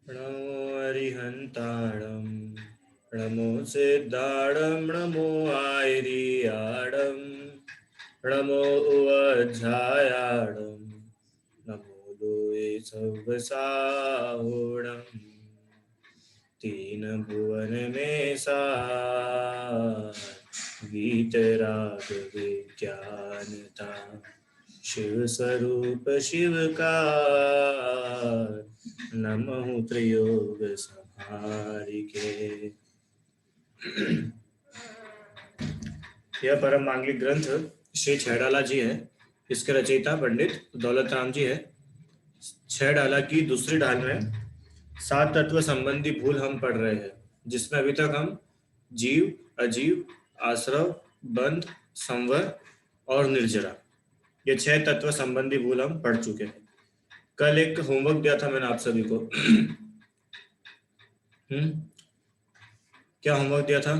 नमो अरिहन्ताणं नमो सिद्धाणं नमो आयरियाणं नमो उवज्झायाणं नमो लोये सव्वसाहुणं तीन भुवन में सार वीतराग विज्ञानता शिव स्वरूप शिव का नमः त्रियोग संहारिके। यह परम मांगलिक ग्रंथ श्री छैडाला जी है। इसके रचयिता पंडित दौलत राम जी है। छैडाला की दूसरी ढाल में 7 तत्व संबंधी भूल हम पढ़ रहे हैं, जिसमें अभी तक हम जीव, अजीव, आश्रव, बंध, संवर और निर्जरा, ये 6 तत्व संबंधी भूल हम पढ़ चुके हैं। कल एक होमवर्क दिया था मैंने आप सभी को। क्या होमवर्क दिया था?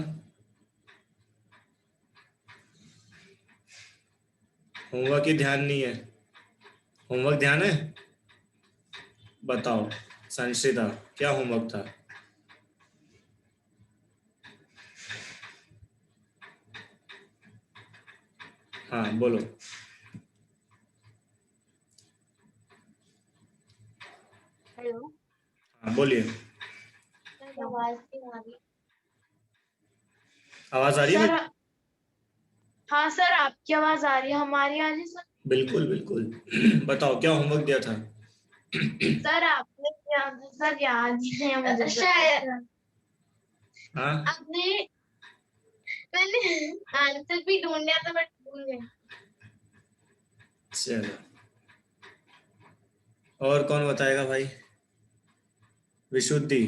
होमवर्क ही ध्यान नहीं है। होमवर्क ध्यान है? बताओ संश्रिता, क्या होमवर्क था? हाँ बोलो। हेलो। हाँ बोलिए। आवाज नहीं आ रही। आवाज आ रही है? सर, हाँ सर, आपकी आवाज आ रही है, हमारी आ रही है सर? बिल्कुल बिल्कुल। बताओ क्या होमवर्क दिया था? सर आपने सर याद ही नहीं है मुझे शायद। हाँ आपने मैंने आंसर भी ढूंढ लिया था बट भूल गए। चलो, और कौन बताएगा भाई? विशुद्धि,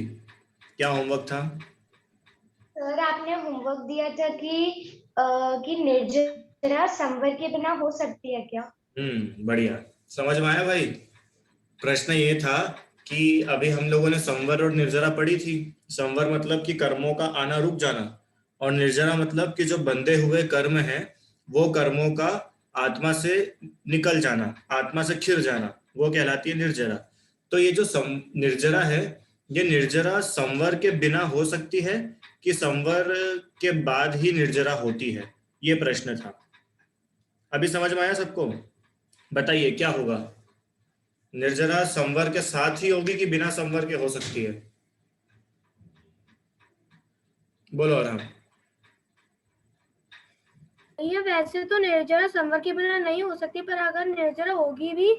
क्या होमवर्क था? सर आपने होमवर्क दिया था कि निर्जरा संवर के बिना हो सकती है क्या? बढ़िया, समझ में आया भाई। प्रश्न ये था कि अभी हम लोगों ने संवर और निर्जरा पढ़ी थी। संवर मतलब कि कर्मों का आना रुक जाना, और निर्जरा मतलब कि जो बंधे हुए कर्म हैं वो कर्मों का आत्मा से निकल जाना, आत्मा से खिर जाना, वो कहलाती है निर्जरा। तो ये जो निर्जरा है, ये निर्जरा संवर के बिना हो सकती है कि संवर के बाद ही निर्जरा होती है? ये प्रश्न था। अभी समझ में आया सबको? बताइए क्या होगा। निर्जरा संवर के साथ ही होगी कि बिना संवर के हो सकती है? बोलो आराम। ये वैसे तो निर्जरा संवर के बिना नहीं हो सकती, पर अगर निर्जरा होगी भी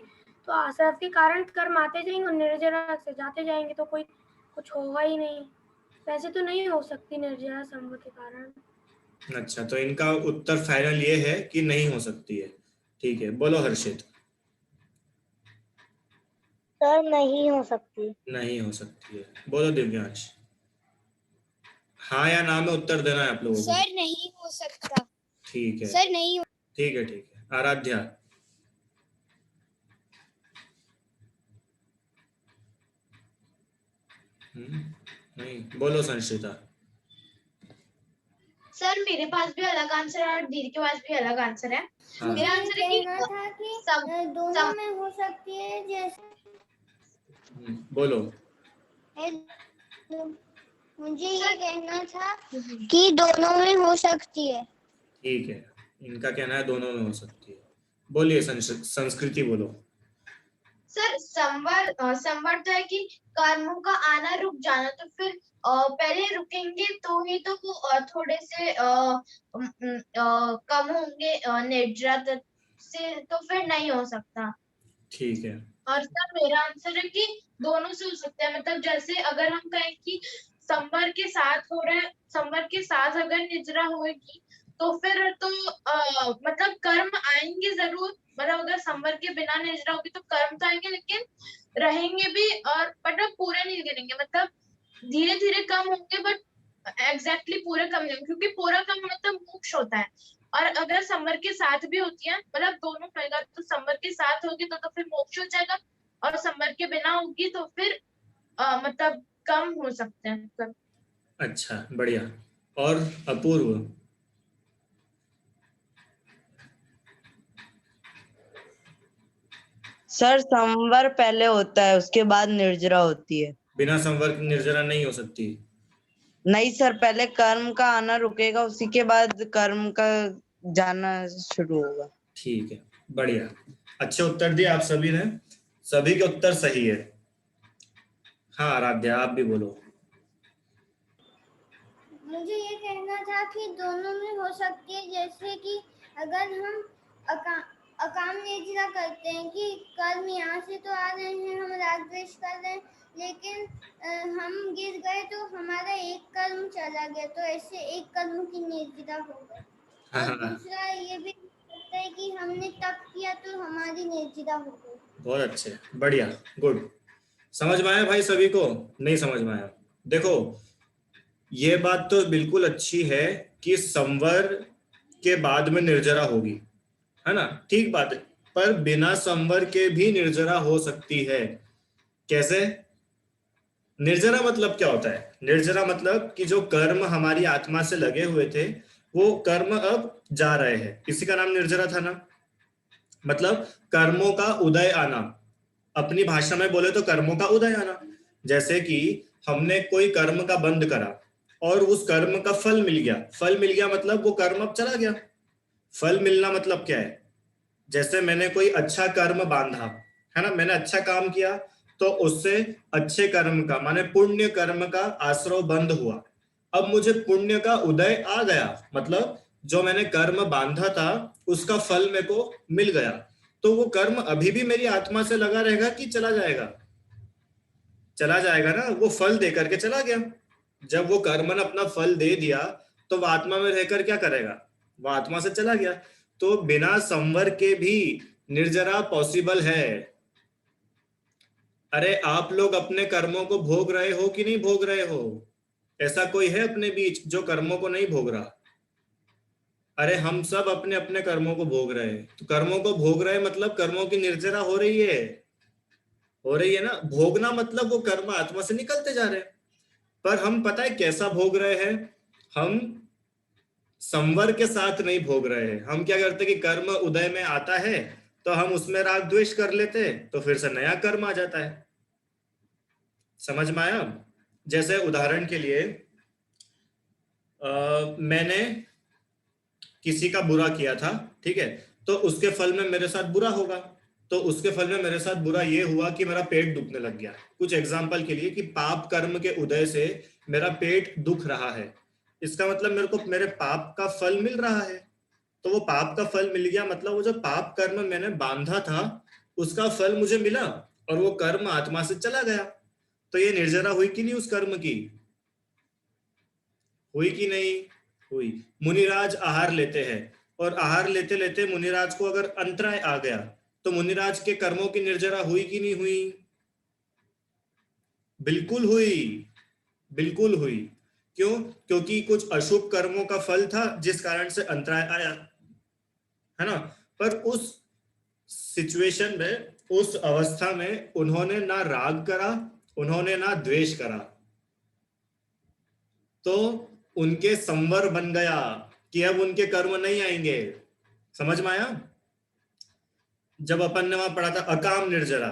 तो आश्रव के कारण कर्म आते जाएंगे और निर्जरा से जाते जाएंगे, तो कोई कुछ होगा ही नहीं। वैसे तो नहीं हो सकती निर्जरा संवर के कारण। अच्छा, तो इनका उत्तर फाइनल ये है कि नहीं हो सकती है। ठीक है, बोलो हर्षित। सर नहीं हो सकती। नहीं हो सकती है। बोलो दिव्यांश। हाँ या ना में उत्तर देना है आप लोगों को। सर नहीं हो सकता। ठीक है, सर नहीं हो। ठीक है, ठीक है। आराध्या। नहीं, बोलो संश्रिता। सर मेरे पास भी अलग आंसर है और दीदी के पास भी अलग आंसर है। हाँ मेरा आंसर है कि था कि दोनों में हो सकती है, जैसे बोलो। मुझे ये कहना था कि दोनों में हो सकती है। ठीक है, इनका कहना है दोनों में हो सकती है। बोलिए संस्कृति बोलो। सर संवर तो है कि कर्मों का आना रुक जाना, तो फिर पहले रुकेंगे तो ही तो वो थोड़े से कम होंगे निर्जरा से, तो फिर नहीं हो सकता। ठीक है। और सर मेरा आंसर है कि दोनों से हो सकता है। मतलब जैसे अगर हम कहें कि संवर के साथ हो रहा है, संवर के साथ अगर निजरा होगी तो फिर तो मतलब कर्म आएंगे जरूर। मतलब अगर संवर के बिना निजरा होगी तो कर्म तो आएंगे, लेकिन रहेंगे भी, और मतलब पूरे नहीं गिरेंगे। मतलब धीरे धीरे कम होंगे, बट एग्जैक्टली पूरे कम नहीं होंगे, क्योंकि पूरा कम मतलब मोक्ष होता है। और अगर संवर के साथ भी होती है, मतलब दोनों होगा, तो संवर के साथ होगी तो फिर मोक्ष हो जाएगा, और संवर के बिना होगी तो फिर मतलब कम हो सकते हैं कर्म। अच्छा, बढ़िया। और अपूर्व। सर संवर पहले होता है, उसके बाद निर्जरा होती है। बिना संवर के निर्जरा नहीं हो सकती। नहीं सर, पहले कर्म का आना रुकेगा, उसी के बाद कर्म का जाना शुरू होगा। ठीक है, बढ़िया, अच्छे उत्तर दिए आप सभी ने, सभी के उत्तर सही है। हाँ आराध्या, आप भी बोलो। मुझे ये कहना था कि दोनों में हो सकती है, जैसे कि अगर हम अकाम निर्जरा करते हैं कि कर्म यहाँ से तो आ रहे हैं, हम राग द्वेष कर रहे हैं, लेकिन हम गिर गए तो हमारा एक कर्म चला गया, तो ऐसे एक कर्म की निर्जरा हो गई। और दूसरा ये भी सकता है कि हमने तप किया तो हमारी निर्जरा हो गई। बहुत अच्छे, बढ़िया, गुड। समझ में आया भाई सभी को? नहीं समझ में आया? देखो, ये बात तो बिल्कुल अच्छी है कि संवर के बाद में निर्जरा होगी, है ना, ठीक बात है, पर बिना संवर के भी निर्जरा हो सकती है। कैसे? निर्जरा मतलब क्या होता है? निर्जरा मतलब कि जो कर्म हमारी आत्मा से लगे हुए थे वो कर्म अब जा रहे हैं, इसी का नाम निर्जरा था ना। मतलब कर्मों का उदय आना, अपनी भाषा में बोले तो कर्मों का उदय आना। जैसे कि हमने कोई कर्म का बंद करा और उस कर्म का फल मिल गया। फल मिल गया मतलब वो कर्म अब चला गया। फल मिलना मतलब क्या है? जैसे मैंने कोई अच्छा कर्म बांधा, है ना, मैंने अच्छा काम किया तो उससे अच्छे कर्म का माने पुण्य कर्म का आश्रय बंद हुआ। अब मुझे पुण्य का उदय आ गया, मतलब जो मैंने कर्म बांधा था उसका फल मेरे को मिल गया। तो वो कर्म अभी भी मेरी आत्मा से लगा रहेगा कि चला जाएगा? चला जाएगा ना, वो फल दे करके चला गया। जब वो कर्म ने अपना फल दे दिया तो वो आत्मा में रहकर क्या करेगा? वो आत्मा से चला गया। तो बिना संवर के भी निर्जरा पॉसिबल है। अरे आप लोग अपने कर्मों को भोग रहे हो कि नहीं भोग रहे हो? ऐसा कोई है अपने बीच जो कर्मों को नहीं भोग रहा? अरे हम सब अपने अपने कर्मों को भोग रहे हैं। तो कर्मों को भोग रहे मतलब कर्मों की निर्जरा हो रही है ना। भोगना मतलब वो कर्म आत्मा से निकलते जा रहे हैं। पर हम पता है कैसा भोग रहे हैं? हम संवर के साथ नहीं भोग रहे हैं। हम क्या करते कि कर्म उदय में आता है तो हम उसमें राग द्वेष कर लेते हैं, तो फिर से नया कर्म आ जाता है। समझ में आया? जैसे उदाहरण के लिए मैंने किसी का बुरा किया था, ठीक है, तो उसके फल में मेरे साथ बुरा होगा। तो उसके फल में मेरे साथ बुरा ये हुआ कि मेरा पेट दुखने लग गया। कुछ एग्जाम्पल के लिए कि पाप कर्म के उदय से मेरा पेट दुख रहा है, इसका मतलब मेरे को मेरे पाप का फल मिल रहा है। तो वो पाप का फल मिल गया मतलब वो जो पाप कर्म मैंने बांधा था उसका फल मुझे मिला और वो कर्म आत्मा से चला गया। तो ये निर्जरा हुई कि नहीं उस कर्म की? हुई कि नहीं हुई? मुनिराज आहार लेते हैं और आहार लेते लेते मुनिराज को अगर अंतराय आ गया तो मुनिराज के कर्मों की निर्जरा हुई कि नहीं हुई? बिल्कुल हुई, बिल्कुल हुई। क्यों? क्योंकि कुछ अशुभ कर्मों का फल था जिस कारण से अंतराय आया, है ना। पर उस सिचुएशन में, उस अवस्था में उन्होंने ना राग करा, उन्होंने ना द्वेष करा, तो उनके संवर बन गया कि अब उनके कर्म नहीं आएंगे। समझ में आया? जब अपन ने वहां पढ़ा था अकाम निर्जरा,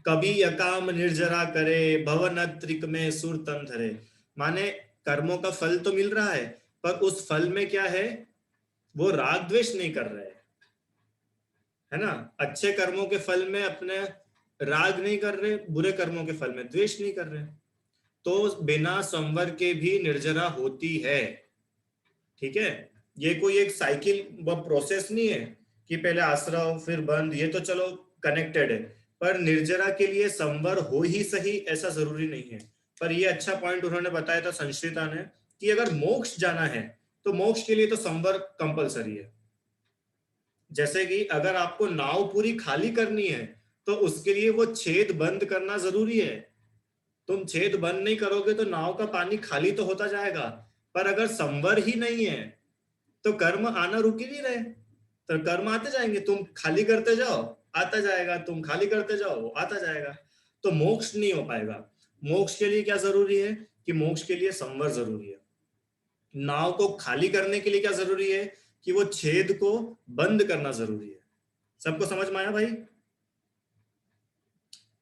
कभी अकाम निर्जरा करे भवन त्रिक में सुर तन धरे, माने कर्मों का फल तो मिल रहा है पर उस फल में क्या है? वो राग द्वेष नहीं कर रहे, है ना। अच्छे कर्मों के फल में अपने राग नहीं कर रहे, बुरे कर्मों के फल में द्वेष नहीं कर रहे। तो बिना संवर के भी निर्जरा होती है, ठीक है। ये कोई एक साइकिल व प्रोसेस नहीं है कि पहले आश्रव फिर बंद, ये तो चलो कनेक्टेड है, पर निर्जरा के लिए संवर हो ही सही ऐसा जरूरी नहीं है। पर ये अच्छा पॉइंट उन्होंने बताया था संश्रिता ने कि अगर मोक्ष जाना है तो मोक्ष के लिए तो संवर कंपलसरी है। जैसे कि अगर आपको नाव पूरी खाली करनी है तो उसके लिए वो छेद बंद करना जरूरी है। तुम छेद बंद नहीं करोगे तो नाव का पानी खाली तो होता जाएगा, पर अगर संवर ही नहीं है तो कर्म आना रुक ही नहीं रहे, तो कर्म आते जाएंगे। तुम खाली करते जाओ आता जाएगा, तुम खाली करते जाओ वो आता जाएगा, तो मोक्ष नहीं हो पाएगा। मोक्ष के लिए क्या जरूरी है? कि मोक्ष के लिए संवर जरूरी है। नाव को खाली करने के लिए क्या जरूरी है? कि वो छेद को बंद करना जरूरी है। सबको समझ में आया भाई?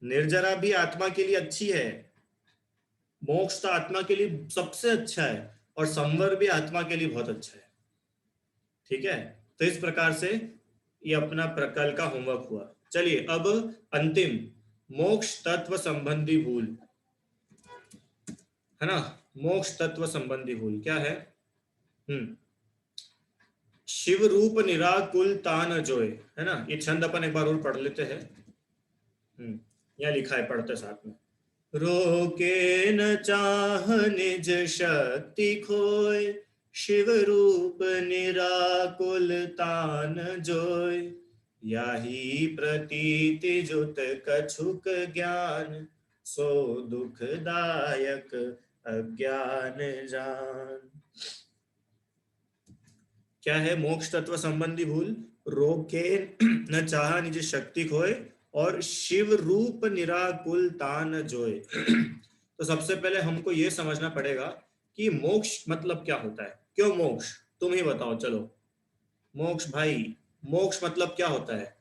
निर्जरा भी आत्मा के लिए अच्छी है, मोक्ष तो आत्मा के लिए सबसे अच्छा है और संवर भी आत्मा के लिए बहुत अच्छा है। ठीक है, तो इस प्रकार से ये अपना प्रकल का होमवर्क हुआ। चलिए अब अंतिम मोक्ष तत्व संबंधी भूल, है ना। मोक्ष तत्व संबंधी भूल क्या है? शिव रूप निराकुल तान जोय, है ना। ये छंद अपन एक बार और पढ़ लेते हैं। यहाँ लिखा है, पढ़ते साथ में। रोके न चाह निज शक्ति खोय, शिव रूप निराकुल तान जोय, याही प्रतीति जुत कछुक ज्ञान, सो दुखदायक अज्ञान जान। क्या है मोक्ष तत्व संबंधी भूल? रोके न चाह निज शक्ति खोए और शिव रूप निराकुल तान जोय। तो सबसे पहले हमको ये समझना पड़ेगा कि मोक्ष मतलब क्या होता है। क्यों मोक्ष? तुम ही बताओ चलो। मोक्ष भाई, मोक्ष मतलब क्या होता है?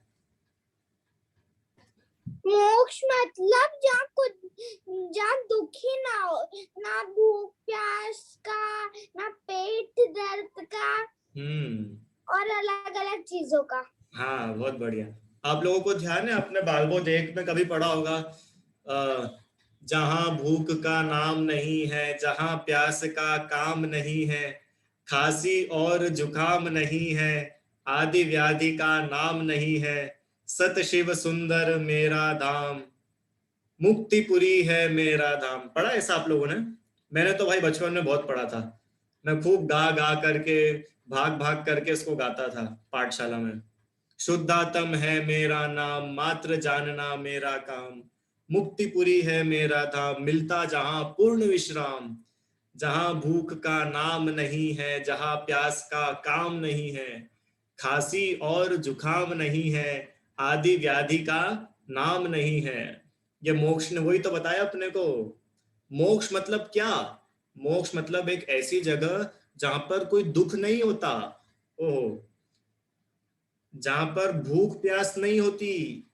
मोक्ष मतलब जहाँ दुखी ना हो, ना भूख प्यास का, ना पेट दर्द का और अलग अलग चीजों का। हाँ बहुत बढ़िया। आप लोगों को ध्यान है, अपने बालबोध एक में कभी पढ़ा होगा, जहां भूख का नाम नहीं है, जहां प्यास का काम नहीं है, खांसी और जुकाम नहीं है, आदि व्याधि का नाम नहीं है, सत शिव सुंदर मेरा धाम, मुक्तिपुरी है मेरा धाम। पढ़ा ऐसा आप लोगों ने? मैंने तो भाई बचपन में बहुत पढ़ा था। मैं खूब गा गा करके, भाग भाग करके इसको गाता था पाठशाला में। शुद्धात्म है मेरा नाम, मात्र जानना मेरा काम, मुक्तिपुरी है मेरा धाम, मिलता जहां पूर्ण विश्राम, जहां भूख का नाम नहीं है, जहां प्यास का काम नहीं है, खांसी और जुकाम नहीं है, आदि व्याधि का नाम नहीं है। ये मोक्ष ने वही तो बताया अपने को। मोक्ष मतलब क्या? मोक्ष मतलब एक ऐसी जगह जहां पर कोई दुख नहीं होता, ओहो, जहां पर भूख प्यास नहीं होती,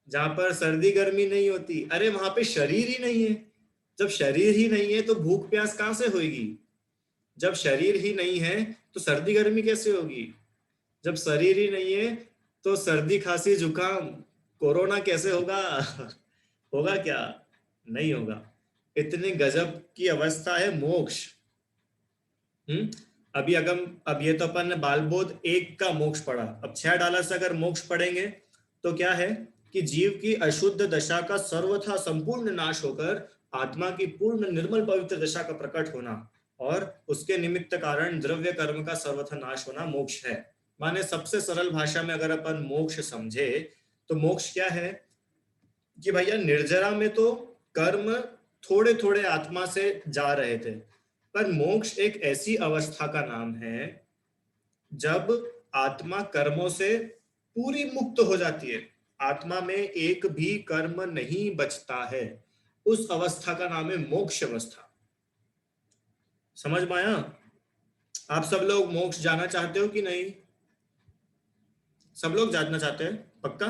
जहां पर सर्दी गर्मी नहीं होती। अरे वहां पे शरीर ही नहीं है। जब शरीर ही नहीं है तो भूख प्यास कहां से होगी? जब शरीर ही नहीं है तो सर्दी गर्मी कैसे होगी? जब शरीर ही नहीं है तो सर्दी खांसी जुकाम कोरोना कैसे होगा? होगा क्या? नहीं होगा। इतनी गजब की अवस्था है मोक्ष। अब ये तो अपन ने बालबोध एक का मोक्ष पढ़ा। अब 6 डॉलर से अगर मोक्ष पढ़ेंगे तो क्या है कि जीव की अशुद्ध दशा का सर्वथा संपूर्ण नाश होकर आत्मा की पूर्ण निर्मल पवित्र दशा का प्रकट होना और उसके निमित्त कारण द्रव्य कर्म का सर्वथा नाश होना मोक्ष है। माने सबसे सरल भाषा में अगर अपन मोक्ष समझे तो मोक्ष क्या है कि भैया निर्जरा में तो कर्म थोड़े थोड़े आत्मा से जा रहे थे, पर मोक्ष एक ऐसी अवस्था का नाम है जब आत्मा कर्मों से पूरी मुक्त हो जाती है, आत्मा में एक भी कर्म नहीं बचता है। उस अवस्था का नाम है मोक्ष अवस्था। समझ में आया? आप सब लोग मोक्ष जाना चाहते हो कि नहीं? सब लोग जानना चाहते हैं पक्का?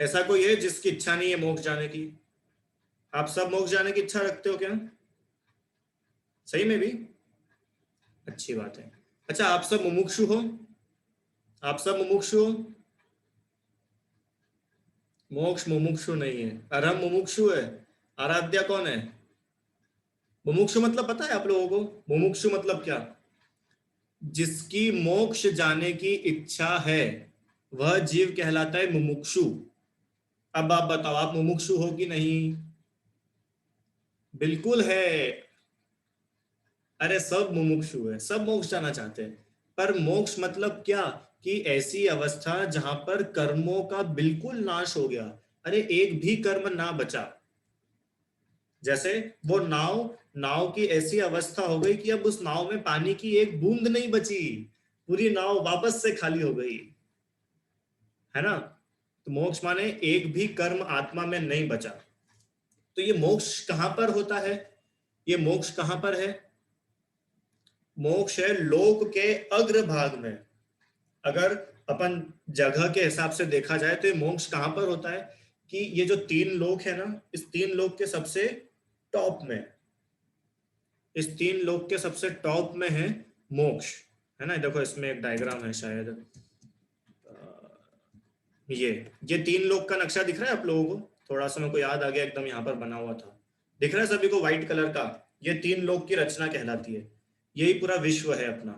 ऐसा कोई है जिसकी इच्छा नहीं है मोक्ष जाने की? आप सब मोक्ष जाने की इच्छा रखते हो क्या? सही में भी अच्छी बात है। अच्छा, आप सब मुमुक्षु हो? आप सब मुमुक्षु हो? मोक्ष मुमुक्षु नहीं है, अरहम मुमुक्षु है। आराध्या कौन है? मुमुक्षु मतलब पता है आप लोगों को? मुमुक्षु मतलब क्या? जिसकी मोक्ष जाने की इच्छा है वह जीव कहलाता है मुमुक्षु। अब आप बताओ, आप मुमुक्षु हो कि नहीं? बिल्कुल है। अरे सब मुमुक्षु है, सब मोक्ष जाना चाहते हैं। पर मोक्ष मतलब क्या कि ऐसी अवस्था जहां पर कर्मों का बिल्कुल नाश हो गया। अरे एक भी कर्म ना बचा। जैसे वो नाव की ऐसी अवस्था हो गई कि अब उस नाव में पानी की एक बूंद नहीं बची, पूरी नाव वापस से खाली हो गई, है ना। तो मोक्ष माने एक भी कर्म आत्मा में नहीं बचा। तो ये मोक्ष कहां पर होता है? ये मोक्ष कहां पर है? मोक्ष है लोक के अग्रभाग में। अगर अपन जगह के हिसाब से देखा जाए तो ये मोक्ष कहां पर होता है कि ये जो 3 लोक है ना, इस 3 लोक के सबसे टॉप में, इस 3 लोक के सबसे टॉप में है मोक्ष, है ना। देखो इसमें एक डायग्राम है शायद, ये 3 लोक का नक्शा दिख रहा है आप लोगों को? थोड़ा सा मेरे को याद आ गया, एकदम यहाँ पर बना हुआ था, दिख रहा है सभी को व्हाइट कलर का? ये 3 लोक की रचना कहलाती है, यही पूरा विश्व है अपना।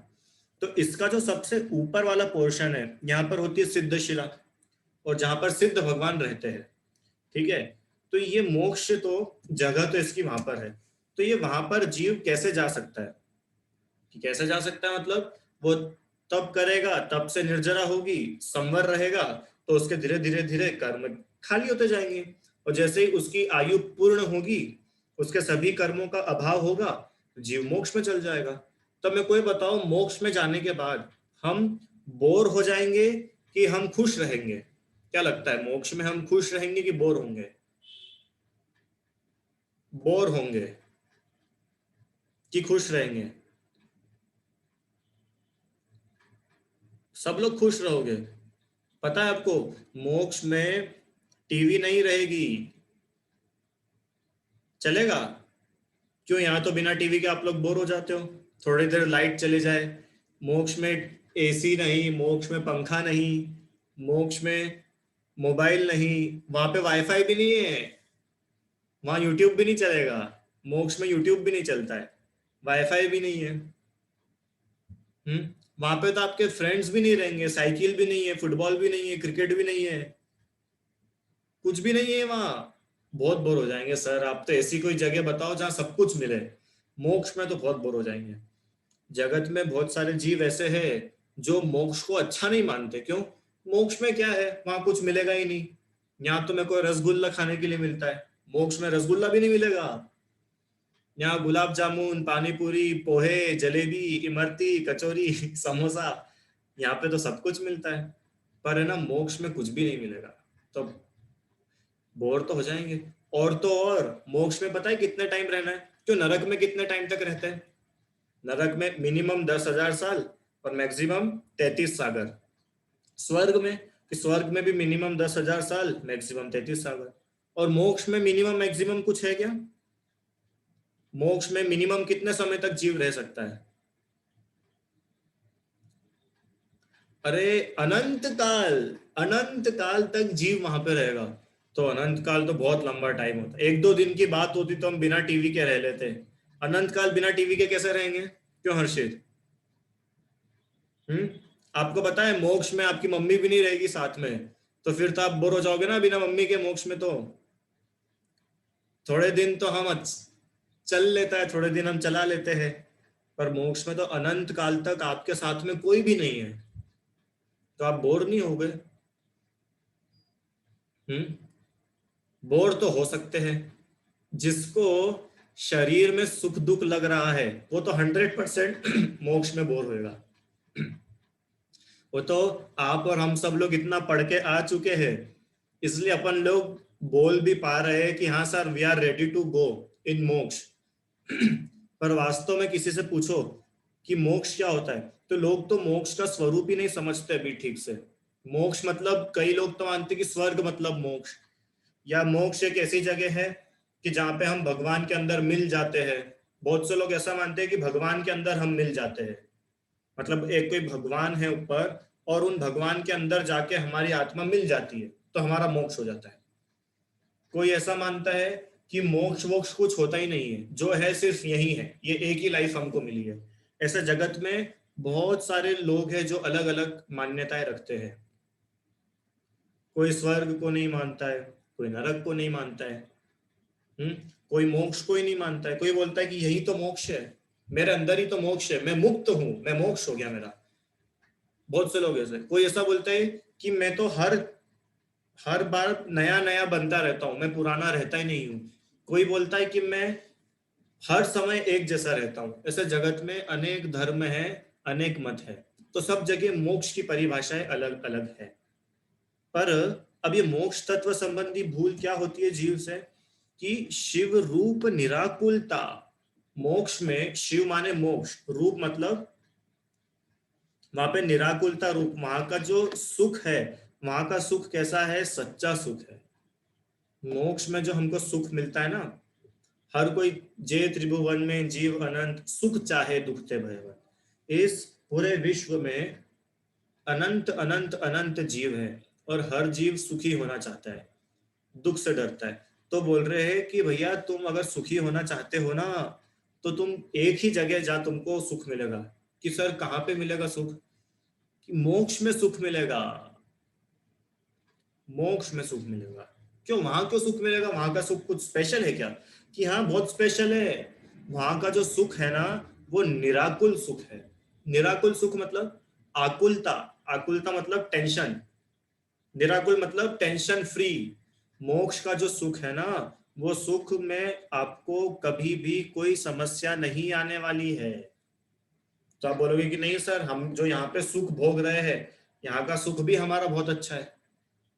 तो इसका जो सबसे ऊपर वाला पोर्शन है, यहाँ पर होती है सिद्धशिला, और जहां पर सिद्ध भगवान रहते हैं, ठीक है। तो ये मोक्ष तो जगह तो इसकी वहां पर है, तो ये वहां पर जीव कैसे जा सकता है? कि कैसे जा सकता है मतलब वो तप करेगा, तप से निर्जरा होगी, संवर रहेगा, तो उसके धीरे धीरे धीरे कर्म खाली होते जाएंगे, और जैसे ही उसकी आयु पूर्ण होगी, उसके सभी कर्मों का अभाव होगा, जीव मोक्ष में चल जाएगा। तो मैं कोई बताओ, मोक्ष में जाने के बाद हम बोर हो जाएंगे कि हम खुश रहेंगे? क्या लगता है, मोक्ष में हम खुश रहेंगे कि बोर होंगे? बोर होंगे कि खुश रहेंगे? सब लोग खुश रहोगे। पता है आपको, मोक्ष में टीवी नहीं रहेगी, चलेगा? क्यों? यहाँ तो बिना टीवी के आप लोग बोर हो जाते हो, थोड़ी देर लाइट चले जाए। मोक्ष में एसी नहीं, मोक्ष में पंखा नहीं, मोक्ष में मोबाइल नहीं, वहां पे वाईफाई भी नहीं है, वहां यूट्यूब भी नहीं चलेगा। मोक्ष में यूट्यूब भी नहीं चलता है, वाईफाई भी नहीं है। वहां पे तो आपके फ्रेंड्स भी नहीं रहेंगे, साइकिल भी नहीं है, फुटबॉल भी नहीं है, क्रिकेट भी नहीं है, कुछ भी नहीं है वहां। बहुत बोर हो जाएंगे सर, आप तो ऐसी कोई जगह बताओ जहां सब कुछ मिले। मोक्ष में तो बहुत बोर हो जाएंगे। जगत में बहुत सारे जीव ऐसे हैं जो मोक्ष को अच्छा नहीं मानते। क्यों? मोक्ष में क्या है, वहां कुछ मिलेगा ही नहीं। यहाँ तो मेरे को रसगुल्ला खाने के लिए मिलता है, मोक्ष में रसगुल्ला भी नहीं मिलेगा। यहाँ गुलाब जामुन, पानी पूरी, पोहे, जलेबी, इमरती, कचौरी, समोसा, यहाँ पे तो सब कुछ मिलता है, पर है ना मोक्ष में कुछ भी नहीं मिलेगा, तो बोर तो हो जाएंगे। और तो और मोक्ष में पता है कितने टाइम रहना है? क्यों? नरक में कितने टाइम तक रहते हैं? नरक में मिनिमम 10,000 साल और मैक्सिमम 33 सागर। स्वर्ग में, कि स्वर्ग में भी मिनिमम 10,000 साल, मैक्सिमम 33 सागर। और मोक्ष में मिनिमम मैक्सिमम कुछ है क्या? मोक्ष में मिनिमम कितने समय तक जीव रह सकता है? अरे अनंत काल तक जीव वहां पे रहेगा। तो अनंत काल तो बहुत लंबा टाइम होता है। 1-2 दिन की बात होती तो हम बिना टीवी के रह लेते, अनंत काल बिना टीवी के कैसे रहेंगे? क्यों हर्षित? आपको पता है मोक्ष में आपकी मम्मी भी नहीं रहेगी साथ में, तो फिर तो आप बोर हो जाओगे ना बिना मम्मी के मोक्ष में। तो थोड़े दिन तो हम चल लेता है, थोड़े दिन हम चला लेते हैं, पर मोक्ष में तो अनंत काल तक आपके साथ में कोई भी नहीं है, तो आप बोर नहीं हो गए। बोर तो हो सकते हैं। जिसको शरीर में सुख दुख लग रहा है वो तो 100% मोक्ष में बोर होएगा। वो तो आप और हम सब लोग इतना पढ़ के आ चुके हैं, इसलिए अपन लोग बोल भी पा रहे हैं कि हाँ sir, we are ready to go in मोक्ष। पर वास्तव में किसी से पूछो कि मोक्ष क्या होता है, तो लोग तो मोक्ष का स्वरूप ही नहीं समझते अभी ठीक से। मोक्ष मतलब कई लोग तो मानते कि स्वर्ग मतलब मोक्ष, या मोक्ष एक ऐसी जगह है कि जहाँ पे हम भगवान के अंदर मिल जाते हैं। बहुत से लोग ऐसा मानते हैं कि भगवान के अंदर हम मिल जाते हैं, मतलब एक कोई भगवान है ऊपर और उन भगवान के अंदर जाके हमारी आत्मा मिल जाती है तो हमारा मोक्ष हो जाता है। कोई ऐसा मानता है कि मोक्ष वोक्ष कुछ होता ही नहीं है, जो है सिर्फ यही है, ये एक ही लाइफ हमको मिली है। ऐसे जगत में बहुत सारे लोग हैं जो अलग अलग मान्यताएं रखते हैं। कोई स्वर्ग को नहीं मानता है, कोई नरक को नहीं मानता है, कोई मोक्ष को ही नहीं मानता है। कोई बोलता है कि यही तो मोक्ष है, मेरे अंदर ही तो मोक्ष है, मैं मुक्त हूं, मैं मोक्ष हो गया मेरा। बहुत से लोग ऐसे। कोई ऐसा बोलता है कि मैं तो हर बार नया नया बनता रहता हूं, मैं पुराना रहता ही नहीं हूं। कोई बोलता है कि मैं हर समय एक जैसा रहता हूं। ऐसे जगत में अनेक धर्म है, अनेक मत है, तो सब जगह मोक्ष की परिभाषाएं अलग अलग है। पर अब ये मोक्ष तत्व संबंधी भूल क्या होती है जीव से, कि शिव रूप निराकुलता। मोक्ष में शिव माने मोक्ष, रूप मतलब वहां पे निराकुलता रूप, वहां का जो सुख है, वहां का सुख कैसा है? सच्चा सुख है। मोक्ष में जो हमको सुख मिलता है ना, हर कोई जे त्रिभुवन में जीव अनंत, सुख चाहे दुख ते भयवन। इस पूरे विश्व में अनंत अनंत अनंत जीव है और हर जीव सुखी होना चाहता है, दुख से डरता है। तो बोल रहे हैं कि भैया तुम अगर सुखी होना चाहते हो ना, तो तुम एक ही जगह जा तुमको सुख मिलेगा। कि सर कहाँ पे मिलेगा सुख? कि मोक्ष में सुख मिलेगा, मोक्ष में सुख मिलेगा। क्यों? वहां क्यों सुख मिलेगा? वहां का सुख कुछ स्पेशल है क्या? कि हाँ बहुत स्पेशल है। वहां का जो सुख है ना वो निराकुल सुख है। निराकुल सुख मतलब आकुलता, आकुलता मतलब टेंशन, निराकुल मतलब टेंशन फ्री। मोक्ष का जो सुख है ना वो सुख में आपको कभी भी कोई समस्या नहीं आने वाली है। तो आप बोलोगे कि नहीं सर हम जो यहाँ पे सुख भोग रहे हैं यहाँ का सुख भी हमारा बहुत अच्छा है।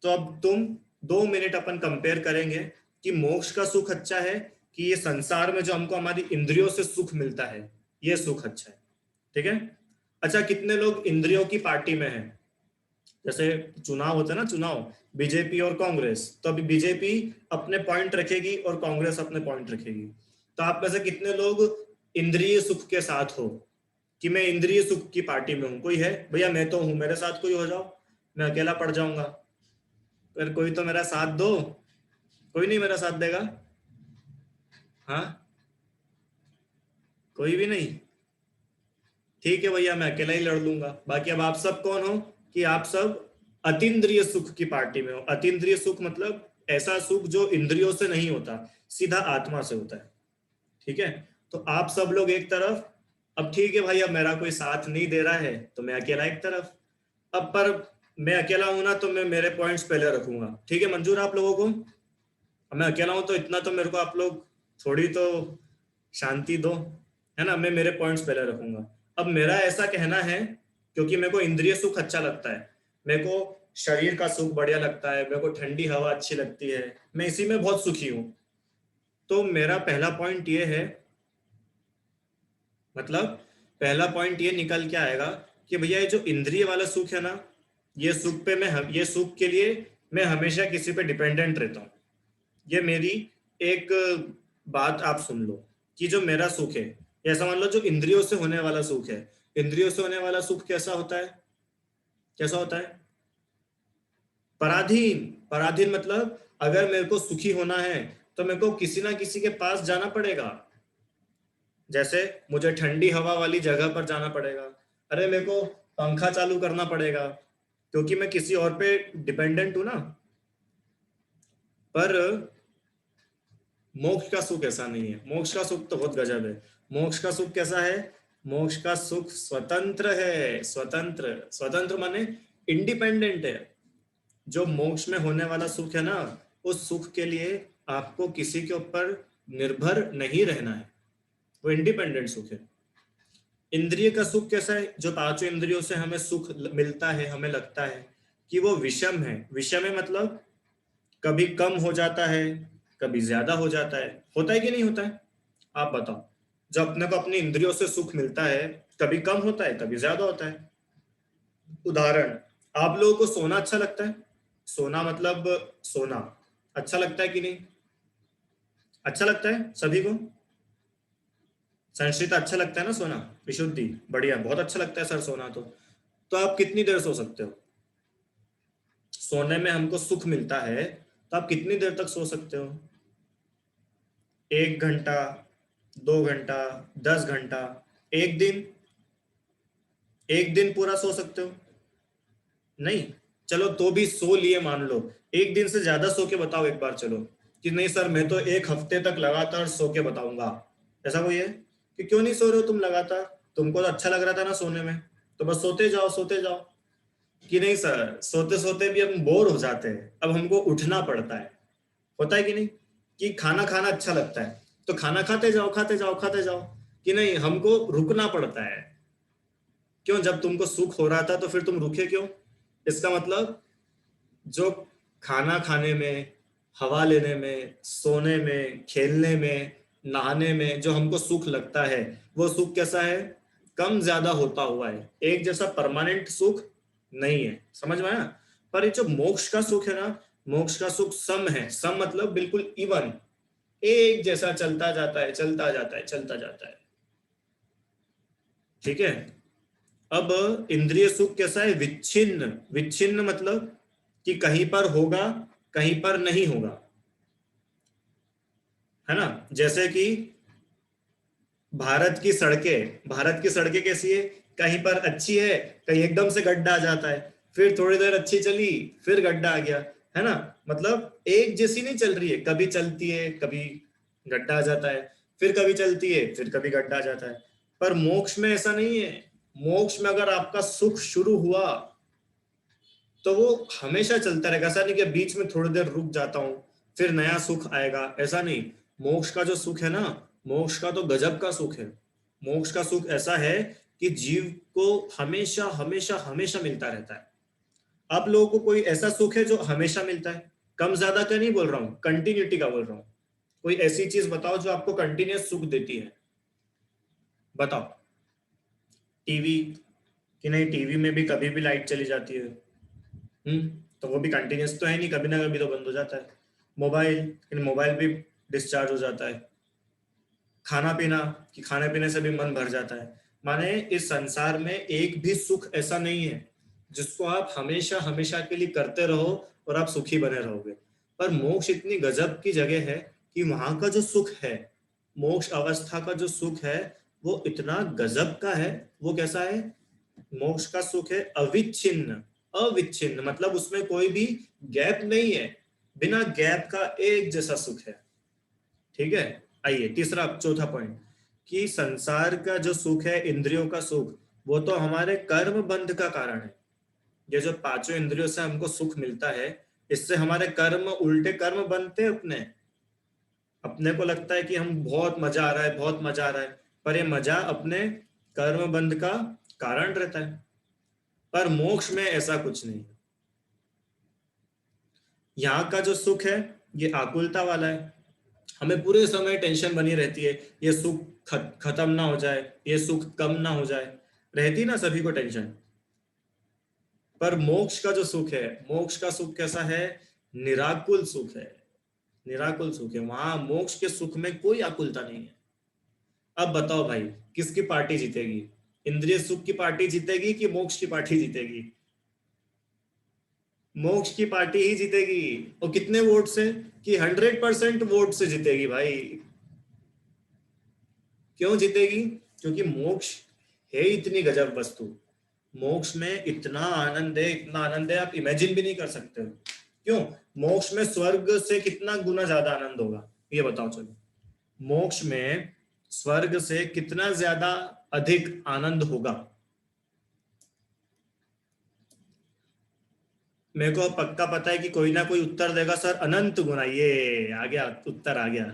तो अब तुम 2 मिनट अपन कंपेयर करेंगे कि मोक्ष का सुख अच्छा है कि ये संसार में जो हमको हमारी इंद्रियों से सुख मिलता है ये सुख अच्छा है। ठीक है। अच्छा कितने लोग इंद्रियों की पार्टी में हैं? जैसे चुनाव होता है ना, चुनाव बीजेपी और कांग्रेस, तो अभी बीजेपी अपने पॉइंट रखेगी और कांग्रेस अपने पॉइंट रखेगी। तो आप में से कितने लोग इंद्रिय सुख के साथ हो कि मैं इंद्रिय सुख की पार्टी में हूं? कोई है? भैया मैं तो हूं, मेरे साथ कोई हो जाओ, मैं अकेला पड़ जाऊंगा। फिर कोई तो मेरा साथ दो। कोई नहीं मेरा साथ देगा? हाँ कोई भी नहीं? ठीक है भैया मैं अकेला ही लड़ लूंगा। बाकी अब आप सब कौन हो कि आप सब अतीन्द्रिय सुख की पार्टी में हो। अतीन्द्रिय सुख मतलब ऐसा सुख जो इंद्रियों से नहीं होता, सीधा आत्मा से होता है। ठीक है। तो आप सब लोग एक तरफ। अब ठीक है भाई अब मेरा कोई साथ नहीं दे रहा है तो मैं अकेला एक तरफ। अब पर मैं अकेला हूं ना तो मैं मेरे पॉइंट्स पहले रखूंगा। ठीक है मंजूर आप लोगों को? अब मैं अकेला हूं तो इतना तो मेरे को आप लोग थोड़ी तो शांति दो, है ना। मैं मेरे पॉइंट्स पहले रखूंगा। अब मेरा ऐसा कहना है क्योंकि मेरे को इंद्रिय सुख अच्छा लगता है, मेरे को शरीर का सुख बढ़िया लगता है, मेरे को ठंडी हवा अच्छी लगती है, मैं इसी में बहुत सुखी हूं। तो मेरा पहला पॉइंट ये है, मतलब पहला पॉइंट ये निकल के आएगा कि भैया ये जो इंद्रिय वाला सुख है ना ये सुख पे ये सुख के लिए मैं हमेशा किसी पे डिपेंडेंट रहता हूँ। ये मेरी एक बात आप सुन लो कि जो मेरा सुख है, ऐसा मान लो जो इंद्रियों से होने वाला सुख है, इंद्रियों से होने वाला सुख कैसा होता है? कैसा होता है? पराधीन। पराधीन मतलब अगर मेरे को सुखी होना है तो मेरे को किसी ना किसी के पास जाना पड़ेगा। जैसे मुझे ठंडी हवा वाली जगह पर जाना पड़ेगा, अरे मेरे को पंखा चालू करना पड़ेगा क्योंकि मैं किसी और पे डिपेंडेंट हूं ना। पर मोक्ष का सुख ऐसा नहीं है। मोक्ष का सुख तो बहुत गजब है। मोक्ष का सुख कैसा है? मोक्ष का सुख स्वतंत्र है। स्वतंत्र, स्वतंत्र माने इंडिपेंडेंट है। जो मोक्ष में होने वाला सुख है ना उस सुख के लिए आपको किसी के ऊपर निर्भर नहीं रहना है, वो इंडिपेंडेंट सुख है। इंद्रिय का सुख कैसा है? जो पांचों इंद्रियों से हमें सुख मिलता है, हमें लगता है कि वो विषम है। विषम है मतलब कभी कम हो जाता है, कभी ज्यादा हो जाता है। होता है कि नहीं होता है? आप बताओ। जब अपने को अपनी इंद्रियों से सुख मिलता है कभी कम होता है, कभी ज्यादा होता है। उदाहरण, आप लोगों को सोना अच्छा लगता है? सोना मतलब सोना अच्छा लगता है कि नहीं? अच्छा लगता है सभी को? संश्रित अच्छा लगता है ना सोना? विशुद्धि बढ़िया, बहुत अच्छा लगता है सर सोना। तो आप कितनी देर सो सकते हो? सोने में हमको सुख मिलता है तो आप कितनी देर तक सो सकते हो? 1 घंटा, 2 घंटा, 10 घंटा, एक दिन? एक दिन पूरा सो सकते हो? नहीं। चलो तो भी सो लिए मान लो, एक दिन से ज्यादा सो के बताओ एक बार। चलो कि नहीं सर मैं तो 1 हफ्ते तक लगातार सो के बताऊंगा। ऐसा कोई है? कि क्यों नहीं सो रहे हो तुम लगातार? तुमको तो अच्छा लग रहा था ना सोने में, तो बस सोते जाओ सोते जाओ। कि नहीं सर सोते सोते भी हम बोर हो जाते हैं, अब हमको उठना पड़ता है। होता है कि नहीं? कि खाना खाना अच्छा लगता है तो खाना खाते जाओ खाते जाओ खाते जाओ। कि नहीं हमको रुकना पड़ता है। क्यों? जब तुमको सुख हो रहा था तो फिर तुम रुके क्यों? इसका मतलब जो खाना खाने में, हवा लेने में, सोने में, खेलने में, नहाने में जो हमको सुख लगता है वो सुख कैसा है? कम ज्यादा होता हुआ है, एक जैसा परमानेंट सुख नहीं है। समझ में आया? पर ये जो मोक्ष का सुख है ना, मोक्ष का सुख सम है। सम मतलब बिल्कुल इवन, एक जैसा चलता जाता है, चलता जाता है, चलता जाता है। ठीक है। अब इंद्रिय सुख कैसा है? विच्छिन्न। विच्छिन्न मतलब कि कहीं पर होगा, कहीं पर नहीं होगा, है ना। जैसे कि भारत की सड़कें कैसी है? कहीं पर अच्छी है, कहीं एकदम से गड्ढा आ जाता है, फिर थोड़ी देर अच्छी चली, फिर गड्ढा आ गया, है ना। मतलब एक जैसी नहीं चल रही है, कभी चलती है, कभी गड्ढा आ जाता है, फिर कभी चलती है, फिर कभी गड्ढा आ जाता है। पर मोक्ष में ऐसा नहीं है। मोक्ष में अगर आपका सुख शुरू हुआ तो वो हमेशा चलता रहेगा। ऐसा नहीं कि बीच में थोड़ी देर रुक जाता हूं फिर नया सुख आएगा, ऐसा नहीं। मोक्ष का जो सुख है ना, मोक्ष का तो गजब का सुख है। मोक्ष का सुख ऐसा है कि जीव को हमेशा हमेशा हमेशा मिलता रहता है। आप लोगों को कोई ऐसा सुख है जो हमेशा मिलता है? कम ज्यादा का नहीं बोल रहा हूँ, कंटिन्यूटी का बोल रहा हूँ। कोई ऐसी चीज बताओ जो आपको कंटिन्यूस सुख देती है, बताओ। टीवी, कि नहीं टीवी में भी कभी भी लाइट चली जाती है, तो वो भी कंटिन्यूस तो है नहीं, कभी ना कभी तो बंद हो जाता है। मोबाइल भी डिस्चार्ज हो जाता है। खाना पीना, कि खाने पीने से भी मन भर जाता है। माने इस संसार में एक भी सुख ऐसा नहीं है जिसको आप हमेशा हमेशा के लिए करते रहो और आप सुखी बने रहोगे। पर मोक्ष इतनी गजब की जगह है कि वहां का जो सुख है, मोक्ष अवस्था का जो सुख है, वो इतना गजब का है। वो कैसा है? मोक्ष का सुख है अविच्छिन्न। अविच्छिन्न मतलब उसमें कोई भी गैप नहीं है, बिना गैप का एक जैसा सुख है। ठीक है। आइए चौथा पॉइंट, कि संसार का जो सुख है, इंद्रियों का सुख, वो तो हमारे कर्म बंध का कारण है। ये जो पांचों इंद्रियों से हमको सुख मिलता है, इससे हमारे कर्म, उल्टे कर्म बनते हैं। अपने को लगता है कि हम बहुत मजा आ रहा है, बहुत मजा आ रहा है, पर ये मजा अपने कर्म बंध का कारण रहता है। पर मोक्ष में ऐसा कुछ नहीं। यहाँ का जो सुख है ये आकुलता वाला है। हमें पूरे समय टेंशन बनी रहती है, ये सुख खत्म ना हो जाए, ये सुख कम ना हो जाए, रहती ना सभी को टेंशन। पर मोक्ष का जो सुख है, मोक्ष का सुख कैसा है? निराकुल सुख है। निराकुल सुख है। वहां मोक्ष के सुख में कोई आकुलता नहीं है। अब बताओ भाई, किसकी पार्टी जीतेगी? इंद्रिय सुख की पार्टी जीतेगी कि मोक्ष की पार्टी जीतेगी? मोक्ष की पार्टी ही जीतेगी। और कितने वोट से? कि 100% वोट से जीतेगी भाई। क्यों जीतेगी? क्योंकि मोक्ष है इतनी गजब वस्तु। मोक्ष में इतना आनंद है, इतना आनंद है, आप इमेजिन भी नहीं कर सकते हो। क्यों? मोक्ष में स्वर्ग से कितना गुना ज्यादा आनंद होगा, ये बताओ। चलो, मोक्ष में स्वर्ग से कितना ज्यादा अधिक आनंद होगा? मेरे को पक्का पता है कि कोई ना कोई उत्तर देगा, सर अनंत गुना। ये आ गया, उत्तर आ गया,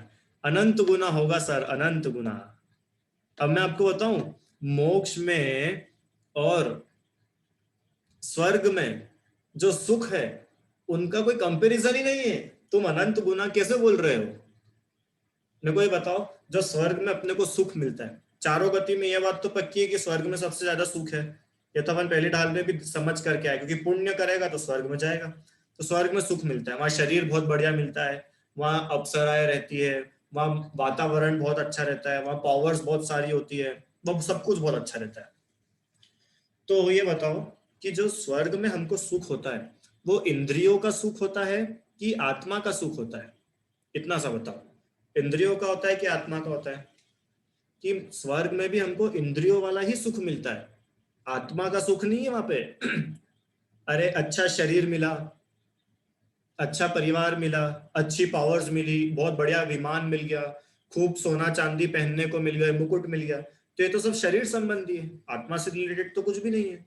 अनंत गुना होगा सर, अनंत गुना। अब मैं आपको बताऊं, मोक्ष में और स्वर्ग में जो सुख है उनका कोई कंपैरिजन ही नहीं है। तुम अनंत गुना कैसे बोल रहे हो? मेरे को ये बताओ, जो स्वर्ग में अपने को सुख मिलता है, चारों गति में, ये बात तो पक्की है कि स्वर्ग में सबसे ज्यादा सुख है। ये तो अपन पहले ढाल में भी समझ करके आए, क्योंकि पुण्य करेगा तो स्वर्ग में जाएगा। तो स्वर्ग में सुख मिलता है, वहां शरीर बहुत बढ़िया मिलता है, वहां अप्सराएं रहती है, वहां वातावरण बहुत अच्छा रहता है, वहां पावर्स बहुत सारी होती है, वो सब कुछ बहुत अच्छा रहता है। तो ये बताओ कि जो स्वर्ग में हमको सुख होता है, वो इंद्रियों का सुख होता है कि आत्मा का सुख होता है? इतना सा बताओ, इंद्रियों का होता है कि आत्मा का होता है? कि स्वर्ग में भी हमको इंद्रियों वाला ही सुख मिलता है, आत्मा का सुख नहीं है वहां पे। अरे अच्छा शरीर मिला, अच्छा परिवार मिला, अच्छी पावर्स मिली, बहुत बढ़िया विमान मिल गया, खूब सोना चांदी पहनने को मिल गया, मुकुट मिल गया, तो ये तो सब शरीर संबंधी है, आत्मा से रिलेटेड तो कुछ भी नहीं है।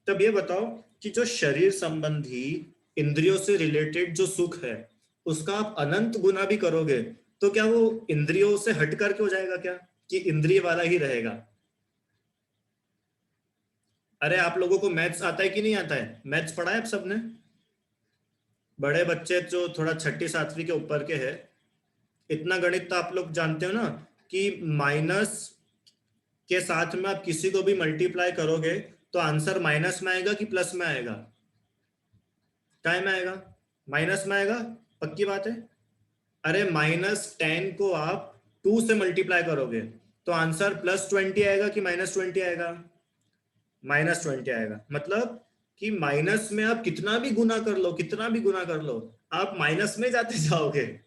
तब ये बताओ कि जो शरीर संबंधी इंद्रियों से रिलेटेड जो सुख है, उसका आप अनंत गुना भी करोगे तो क्या वो इंद्रियों से हट करके हो जाएगा क्या, कि इंद्रिय वाला ही रहेगा? अरे आप लोगों को मैथ्स आता है कि नहीं आता है? मैथ्स पढ़ा है आप सबने? बड़े बच्चे जो थोड़ा 6ठी 7वीं के ऊपर के है, इतना गणित तो आप लोग जानते हो ना, कि माइनस के साथ में आप किसी को भी मल्टीप्लाई करोगे तो आंसर माइनस में आएगा कि प्लस में आएगा? काय में आएगा? माइनस में आएगा, पक्की बात है। अरे -10 को आप 2 से मल्टीप्लाई करोगे तो आंसर +20 आएगा कि -20 आएगा? -20 आएगा। मतलब कि माइनस में आप कितना भी गुना कर लो, कितना भी गुना कर लो, आप माइनस में जाते जाओगे।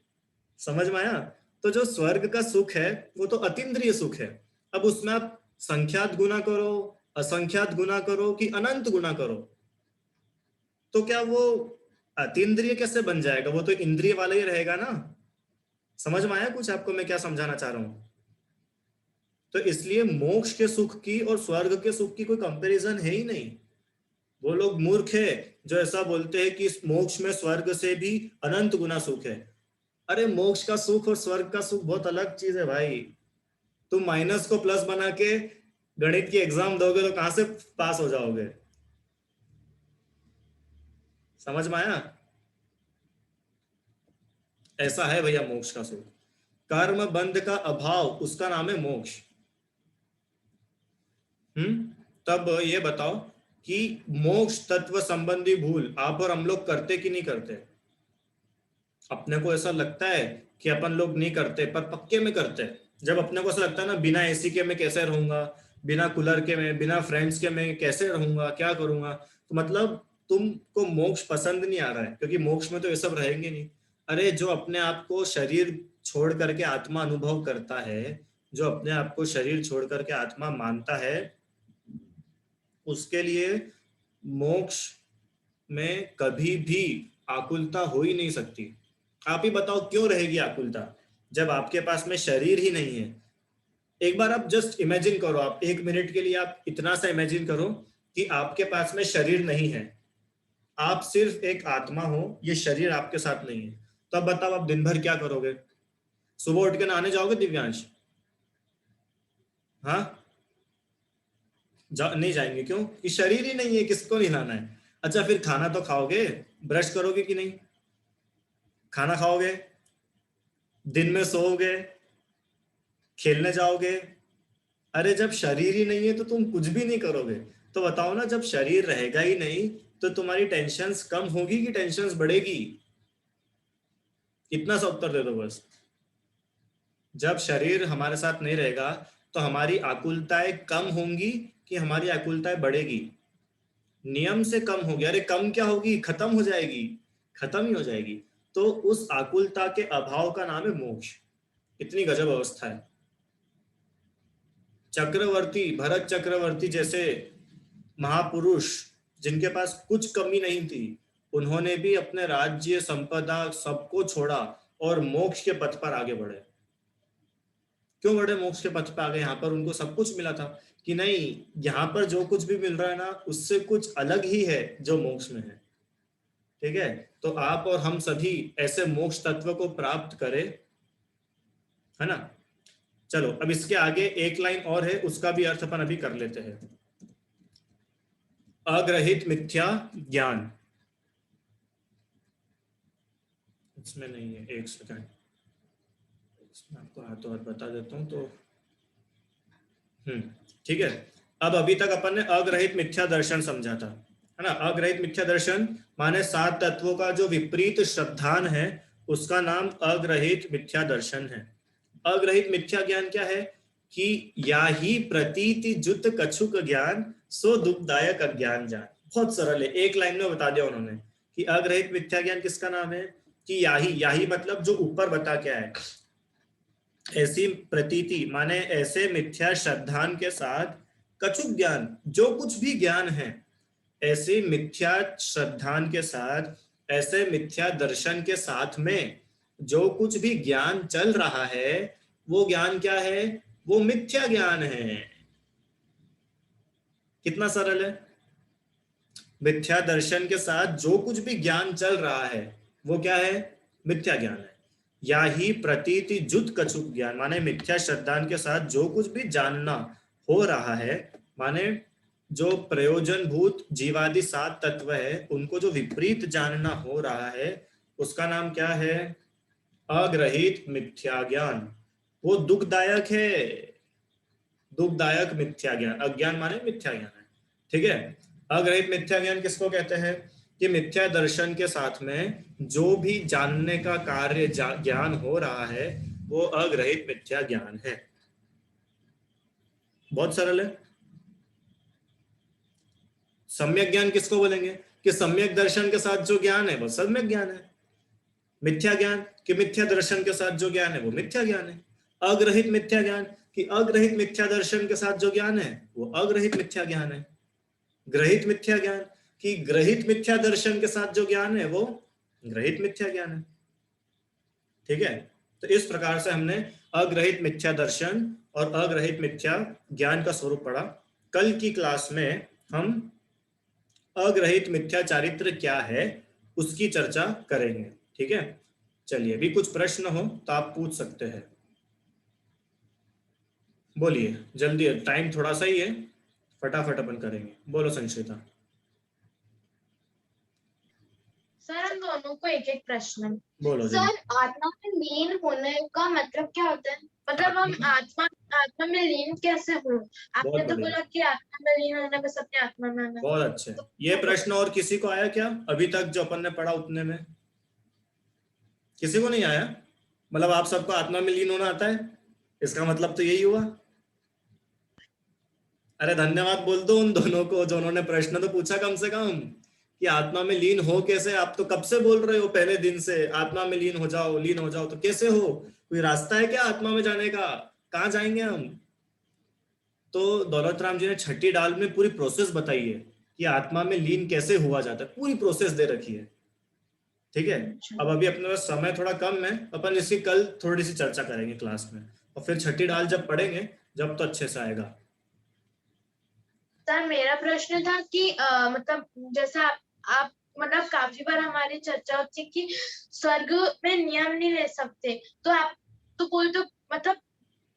समझ में आया? तो जो स्वर्ग का सुख है वो तो अतीन्द्रिय सुख है। अब उसमें आप संख्यात गुना करो, असंख्यात गुना करो कि अनंत गुना करो, तो क्या वो अतीन्द्रिय कैसे बन जाएगा? वो तो इंद्रिय वाला ही रहेगा ना। समझ में आया कुछ आपको मैं क्या समझाना चाह रहा हूं? तो इसलिए मोक्ष के सुख की और स्वर्ग के सुख की कोई कंपैरिजन है ही नहीं। वो लोग मूर्ख है जो ऐसा बोलते हैं कि इस मोक्ष में स्वर्ग से भी अनंत गुना सुख है। अरे मोक्ष का सुख और स्वर्ग का सुख बहुत अलग चीज है भाई। तुम माइनस को प्लस बना के गणित की एग्जाम दोगे तो कहां से पास हो जाओगे? समझ में आया? ऐसा है भैया मोक्ष का सुख। कर्म बंध का अभाव उसका नाम है मोक्ष। तब ये बताओ कि मोक्ष तत्व संबंधी भूल आप और हम लोग करते कि नहीं करते? अपने को ऐसा लगता है कि अपन लोग नहीं करते, पर पक्के में करते हैं। जब अपने को ऐसा लगता है ना, बिना एसी के मैं कैसे रहूंगा, बिना कूलर के मैं, बिना फ्रेंड्स के मैं कैसे रहूंगा, क्या करूंगा, तो मतलब तुमको मोक्ष पसंद नहीं आ रहा है, क्योंकि मोक्ष में तो ये सब रहेंगे नहीं। अरे जो अपने आप को शरीर छोड़ करके आत्मा अनुभव करता है, जो अपने आप को शरीर छोड़ करके आत्मा मानता है, उसके लिए मोक्ष में कभी भी आकुलता हो ही नहीं सकती। आप ही बताओ क्यों रहेगी आकुलता जब आपके पास में शरीर ही नहीं है? एक बार आप जस्ट इमेजिन करो, आप 1 मिनट के लिए आप इतना सा इमेजिन करो कि आपके पास में शरीर नहीं है, आप सिर्फ एक आत्मा हो, ये शरीर आपके साथ नहीं है। तो अब बताओ आप दिन भर क्या करोगे? सुबह उठ के नहाने जाओगे दिव्यांश? हाँ, नहीं जाएंगे। क्यों? कि शरीर ही नहीं है, किसको नहीं नहाना है। अच्छा फिर खाना तो खाओगे, ब्रश करोगे कि नहीं? खाना खाओगे, दिन में सोओगे, खेलने जाओगे। अरे जब शरीर ही नहीं है तो तुम कुछ भी नहीं करोगे। तो बताओ ना, जब शरीर रहेगा ही नहीं तो तुम्हारी टेंशन्स कम होगी कि टेंशन्स बढ़ेगी? इतना सा उत्तर दे दो बस। जब शरीर हमारे साथ नहीं रहेगा तो हमारी आकुलताएं कम होंगी कि हमारी आकुलताएं बढ़ेगी? नियम से कम होगी। अरे कम क्या होगी, खत्म हो जाएगी, खत्म ही हो जाएगी। तो उस आकुलता के अभाव का नाम है मोक्ष। इतनी गजब अवस्था है। चक्रवर्ती, भरत चक्रवर्ती जैसे महापुरुष जिनके पास कुछ कमी नहीं थी, उन्होंने भी अपने राज्य संपदा सबको छोड़ा और मोक्ष के पथ पर आगे बढ़े। क्यों बढ़े मोक्ष के पथ पर आगे? यहाँ पर उनको सब कुछ मिला था कि नहीं, यहाँ पर जो कुछ भी मिल रहा है ना, उससे कुछ अलग ही है जो मोक्ष में है। ठीक है? तो आप और हम सभी ऐसे मोक्ष तत्व को प्राप्त करें, है ना? चलो अब इसके आगे एक लाइन और है, उसका भी अर्थ अपन अभी कर लेते हैं। अग्रहित मिथ्या ज्ञान, इसमें नहीं है, एक सेकंड, इसमें आपको हाथों हाथ बता देता हूं। तो ठीक है। अब अभी तक अपन ने अग्रहित मिथ्या दर्शन समझा था, है ना? अग्रहित मिथ्या दर्शन माने 7 तत्वों का जो विपरीत श्रद्धान है उसका नाम अग्रहित मिथ्या दर्शन है। अग्रहित मिथ्या ज्ञान क्या है? कि या ही प्रतीति जुत कछुक ज्ञान सो दुखदायक अज्ञान जान। बहुत सरल है, एक लाइन में बता दिया उन्होंने कि अग्रहित मिथ्या ज्ञान किसका नाम है? कि याही मतलब जो ऊपर बता क्या है, ऐसी प्रतीति माने ऐसे मिथ्या श्रद्धान के साथ कछुक ज्ञान, जो कुछ भी ज्ञान है, ऐसे मिथ्या श्रद्धान के साथ, ऐसे मिथ्या दर्शन के साथ में जो कुछ भी ज्ञान चल रहा है वो ज्ञान क्या है? वो मिथ्या ज्ञान है। कितना सरल है। मिथ्या दर्शन के साथ जो कुछ भी ज्ञान चल रहा है वो क्या है? मिथ्या ज्ञान है। या ही प्रतीति जुत कछुक ज्ञान माने मिथ्या श्रद्धान के साथ जो कुछ भी जानना हो रहा है, माने जो प्रयोजनभूत जीवादि 7 तत्व है उनको जो विपरीत जानना हो रहा है उसका नाम क्या है? अग्रहित मिथ्या ज्ञान। वो दुखदायक है, दुखदायक मिथ्या ज्ञान। अज्ञान माने मिथ्या ज्ञान है। ठीक है? अग्रहित मिथ्या ज्ञान किसको कहते हैं? कि मिथ्या दर्शन के साथ में जो भी जानने का कार्य ज्ञान हो रहा है वो अग्रहित मिथ्या ज्ञान है। बहुत सरल है। सम्यक ज्ञान किसको बोलेंगे कि सम्यक दर्शन के साथ जो ज्ञान है वो सम्यक ज्ञान है। मिथ्या ज्ञान कि मिथ्या दर्शन के साथ जो ज्ञान है वो मिथ्या ज्ञान है। अग्रहित मिथ्या ज्ञान कि अग्रहित मिथ्या दर्शन के साथ जो ज्ञान है वो अग्रहित मिथ्या ज्ञान है। ग्रहित मिथ्या ज्ञान कि ग्रहित मिथ्या दर्शन के साथ जो ज्ञान है वो ग्रहित मिथ्या ज्ञान है। ठीक है, तो इस प्रकार से हमने अग्रहित मिथ्या दर्शन और अग्रहित मिथ्या ज्ञान का स्वरूप पढ़ा। कल की क्लास में हम अग्रहित मिथ्या चारित्र क्या है उसकी चर्चा करेंगे। ठीक है, चलिए अभी कुछ प्रश्न हो तो आप पूछ सकते हैं, बोलिए जल्दी, टाइम थोड़ा सा ही है, फटाफट अपन करेंगे। बोलो संश्रिता। सर हम दोनों को एक एक प्रश्न। बोलो सर आत्मा में लीन होने का मतलब क्या होता है? मतलब हम आत्मा में लीन कैसे हो? आपने तो बोला कि आत्मा में लीन होना बस अपने आत्मा में आना। बहुत अच्छे। ये प्रश्न और किसी को आया क्या अभी तक जो अपन ने पढ़ा उतने में? किसी को नहीं आया? मतलब आप सबको आत्मा में लीन होना आता है, इसका मतलब तो यही हुआ। अरे धन्यवाद बोल दो उन दोनों को जो उन्होंने प्रश्न तो पूछा कम से कम कि आत्मा में लीन हो कैसे। आप तो कब से बोल रहे हो, पहले दिन से आत्मा में लीन हो जाओ लीन हो जाओ, तो कैसे हो? कोई रास्ता है क्या आत्मा में जाने का? कहाँ जाएंगे हम? तो दौलत राम जी ने छठी डाल में पूरी प्रोसेस बताई है कि आत्मा में लीन कैसे हुआ जाता है, पूरी प्रोसेस दे रखी है। ठीक है, अब अभी अपने पास समय थोड़ा कम है, अपन इसकी कल थोड़ी सी चर्चा करेंगे क्लास में, और फिर छठी डाल जब पढ़ेंगे जब तो अच्छे से आएगा। सर मेरा प्रश्न था कि मतलब जैसे आप मतलब काफी बार हमारी चर्चा होती है कि स्वर्ग में नियम नहीं ले सकते, तो आप तो बोल दो मतलब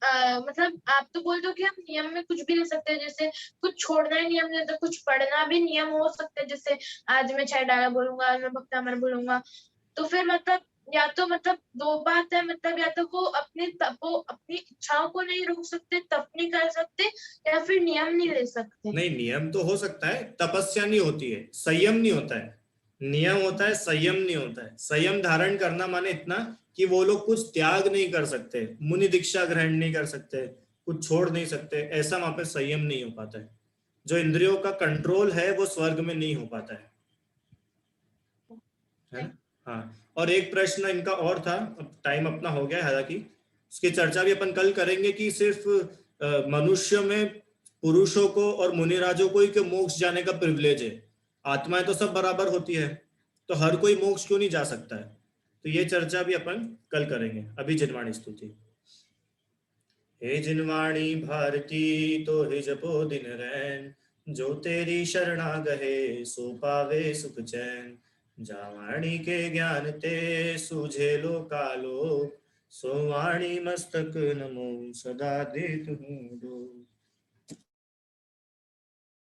आप तो बोल दो कि हम नियम में कुछ भी ले सकते हैं, जैसे कुछ छोड़ना ही नियम नहीं होता, कुछ पढ़ना भी नियम हो सकता है, जैसे आज मैं 6 डाला बोलूंगा, आज मैं भक्तामर बोलूंगा। तो फिर मतलब या तो मतलब दो बात है, मतलब या तो वो अपनी इच्छाओं को नहीं रोक सकते, तप नहीं कर सकते, या फिर नियम नहीं ले सकते। नहीं, नियम तो हो सकता है, तपस्या नहीं होती है, संयम नहीं होता है। नियम होता है, संयम नहीं होता है। संयम धारण करना माने इतना कि वो लोग कुछ त्याग नहीं कर सकते, मुनि दीक्षा ग्रहण नहीं कर सकते, कुछ छोड़ नहीं सकते, ऐसा वहां पे संयम नहीं हो पाता है। जो इंद्रियों का कंट्रोल है वो स्वर्ग में नहीं हो पाता है ना? हाँ, और एक प्रश्न इनका और था, अब टाइम अपना हो गया है हालांकि, उसकी चर्चा भी अपन कल करेंगे कि सिर्फ मनुष्य में पुरुषों को और मुनिराजों को ही क्यों मोक्ष जाने का प्रिविलेज है, आत्माएं तो सब बराबर होती है, तो हर कोई मोक्ष क्यों नहीं जा सकता है? तो ये चर्चा भी अपन कल करेंगे। अभी जिनवाणी स्तुति। हे जिनवाणी भारती तो हे जपो दिन रैन, जो तेरी शरणा गहे सो पावे सुख चैन। जावाणी के ज्ञान ते सूझे लो कालो, सो वाणी मस्तक नमो सदा देत हूँ दो।